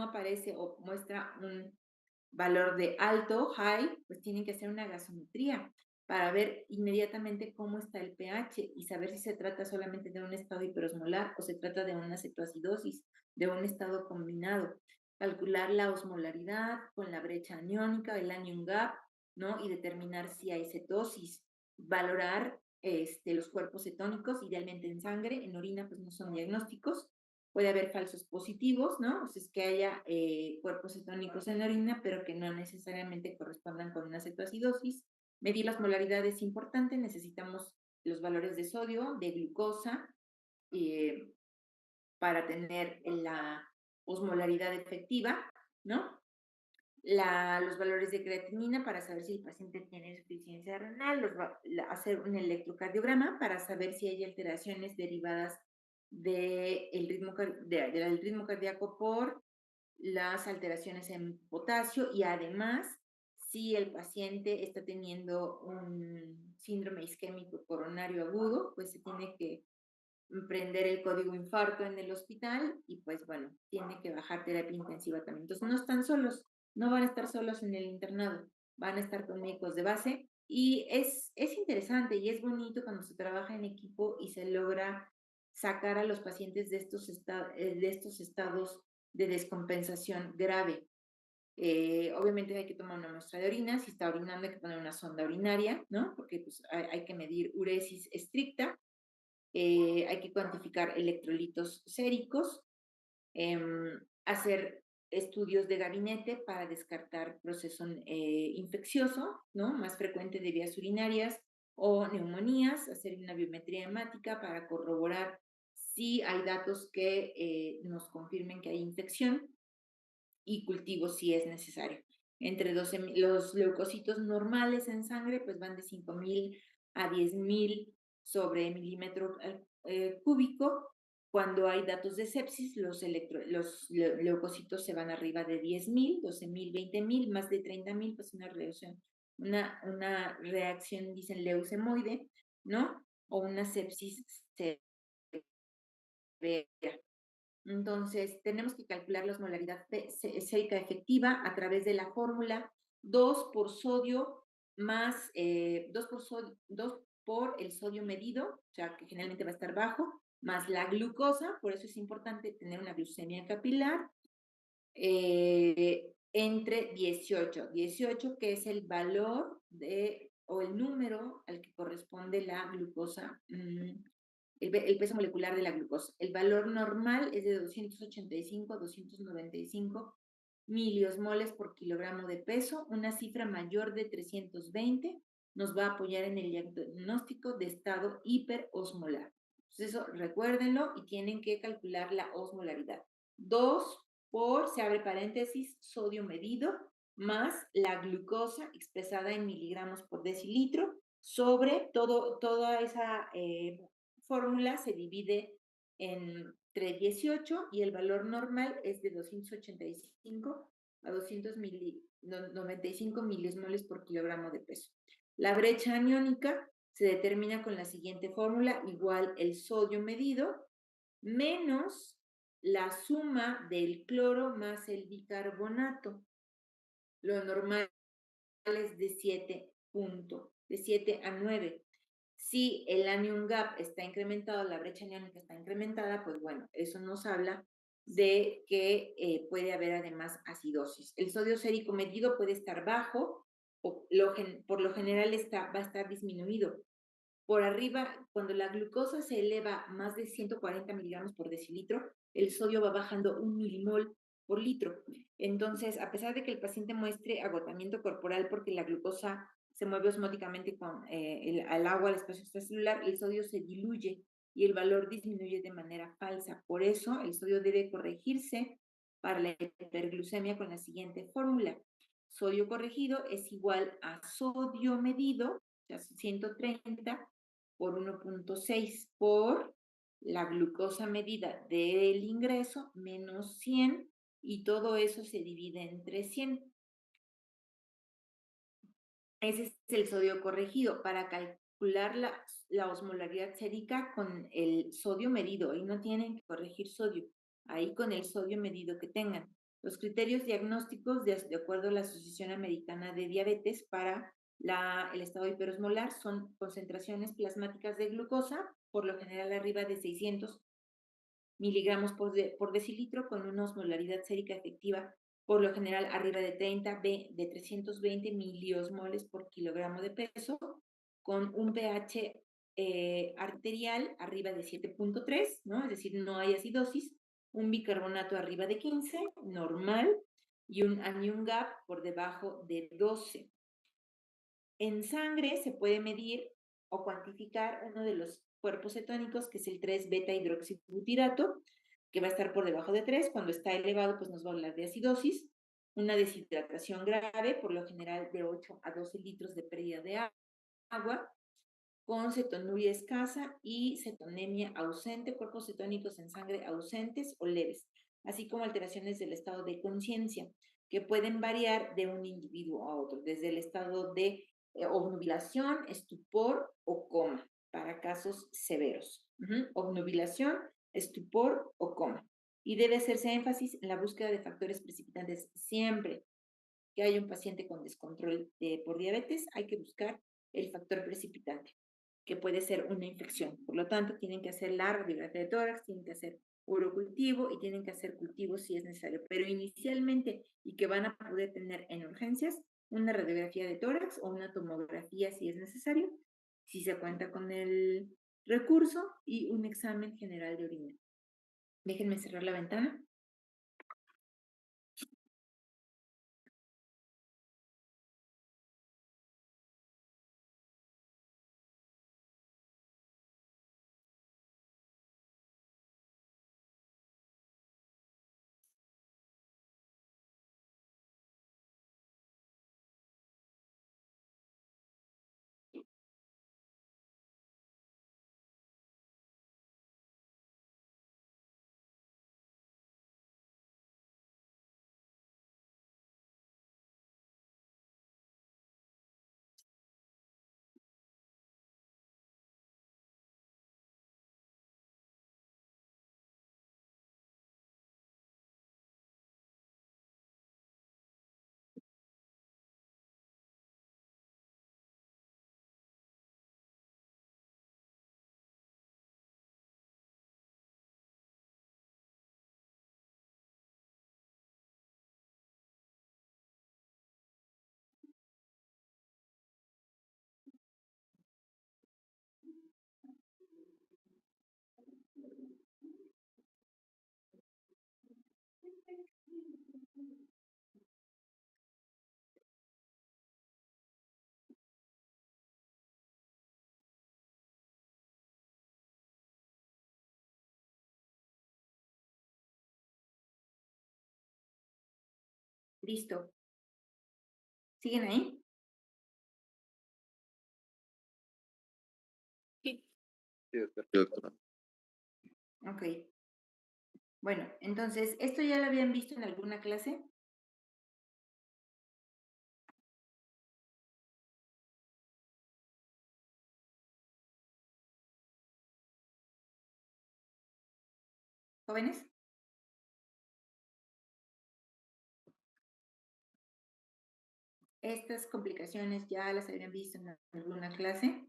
aparece o muestra un valor de alto, high, pues tienen que hacer una gasometría para ver inmediatamente cómo está el pH y saber si se trata solamente de un estado hiperosmolar o se trata de una cetoacidosis, de un estado combinado. Calcular la osmolaridad con la brecha aniónica, el anion gap, ¿no? Y determinar si hay cetosis. Valorar los cuerpos cetónicos, idealmente en sangre, en orina pues no son diagnósticos. Puede haber falsos positivos, ¿no? O sea, es que haya cuerpos cetónicos en la orina, pero que no necesariamente correspondan con una cetoacidosis. Medir la osmolaridad es importante, necesitamos los valores de sodio, de glucosa, para tener la osmolaridad efectiva, ¿no? Los valores de creatinina para saber si el paciente tiene insuficiencia renal, hacer un electrocardiograma para saber si hay alteraciones derivadas del ritmo cardíaco por las alteraciones en potasio y además si el paciente está teniendo un síndrome isquémico coronario agudo, pues se tiene que prender el código infarto en el hospital y pues bueno, tiene que bajar terapia intensiva también. Entonces no están solos, no van a estar solos en el internado, van a estar con médicos de base y es interesante y es bonito cuando se trabaja en equipo y se logra sacar a los pacientes de estos estados de descompensación grave. Obviamente hay que tomar una muestra de orina, si está orinando hay que poner una sonda urinaria, ¿no? Porque pues, hay que medir uresis estricta, hay que cuantificar electrolitos séricos, hacer estudios de gabinete para descartar proceso infeccioso, ¿no? Más frecuente de vías urinarias o neumonías, hacer una biometría hemática para corroborar si hay datos que nos confirmen que hay infección y cultivo si es necesario. Entre los leucocitos normales en sangre pues van de 5.000 a 10.000 sobre milímetro cúbico. Cuando hay datos de sepsis, los leucocitos se van arriba de 10.000, 12.000, 20.000, más de 30.000, pues una reacción, dicen, leucemoide, ¿no? O una sepsis severa. Entonces, tenemos que calcular la osmolaridad sérica efectiva a través de la fórmula 2 por sodio más 2 por el sodio medido, o sea, que generalmente va a estar bajo, más la glucosa, por eso es importante tener una glucemia capilar, entre 18, que es el valor o el número al que corresponde la glucosa, el peso molecular de la glucosa. El valor normal es de 285 a 295 miliosmoles por kilogramo de peso. Una cifra mayor de 320 nos va a apoyar en el diagnóstico de estado hiperosmolar. Entonces eso recuérdenlo y tienen que calcular la osmolaridad. 2 por, se abre paréntesis, sodio medido, más la glucosa expresada en miligramos por decilitro, sobre toda esa fórmula se divide entre 18 y el valor normal es de 285 a 295 milismoles por kilogramo de peso. La brecha aniónica se determina con la siguiente fórmula, igual el sodio medido menos la suma del cloro más el bicarbonato. Lo normal es de 7 a 9. Si el anion gap está incrementado, la brecha aniónica está incrementada, pues bueno, eso nos habla de que puede haber además acidosis. El sodio sérico medido puede estar bajo, o por lo general va a estar disminuido. Por arriba, cuando la glucosa se eleva más de 140 miligramos por decilitro, el sodio va bajando 1 milimol por litro. Entonces, a pesar de que el paciente muestre agotamiento corporal porque la glucosa se mueve osmóticamente al agua, al espacio extracelular, el sodio se diluye y el valor disminuye de manera falsa. Por eso, el sodio debe corregirse para la hiperglucemia con la siguiente fórmula. Sodio corregido es igual a sodio medido, o sea, 130 por 1.6 por la glucosa medida del ingreso menos 100 y todo eso se divide entre 100. Ese es el sodio corregido para calcular la osmolaridad sérica con el sodio medido. Ahí no tienen que corregir sodio, ahí con el sodio medido que tengan. Los criterios diagnósticos de acuerdo a la Asociación Americana de Diabetes para el estado hiperosmolar son concentraciones plasmáticas de glucosa, por lo general arriba de 600 miligramos por decilitro, con una osmolaridad sérica efectiva por lo general arriba de 320 miliosmoles por kilogramo de peso, con un pH arterial arriba de 7.3, ¿no? Es decir, no hay acidosis, un bicarbonato arriba de 15, normal, y un anion gap por debajo de 12. En sangre se puede medir o cuantificar uno de los cuerpos cetónicos, que es el 3-beta-hidroxibutirato, que va a estar por debajo de 3. Cuando está elevado, pues nos va a hablar de acidosis, una deshidratación grave, por lo general de 8 a 12 litros de pérdida de agua, con cetonuria escasa y cetonemia ausente, cuerpos cetónicos en sangre ausentes o leves, así como alteraciones del estado de conciencia, que pueden variar de un individuo a otro, desde el estado de obnubilación, estupor o coma, para casos severos. Obnubilación, estupor o coma. Y debe hacerse énfasis en la búsqueda de factores precipitantes. Siempre que haya un paciente con descontrol por diabetes, hay que buscar el factor precipitante, que puede ser una infección. Por lo tanto, tienen que hacer la radiografía de tórax, tienen que hacer urocultivo y tienen que hacer cultivo si es necesario. Pero inicialmente, y que van a poder tener en urgencias, una radiografía de tórax o una tomografía si es necesario, si se cuenta con el recurso, y un examen general de orina. Déjenme cerrar la ventana. Listo. ¿Siguen ahí? Sí. Sí, doctora. Ok. Bueno, entonces, ¿esto ya lo habían visto en alguna clase? jóvenes? Estas complicaciones ya las habían visto en alguna clase.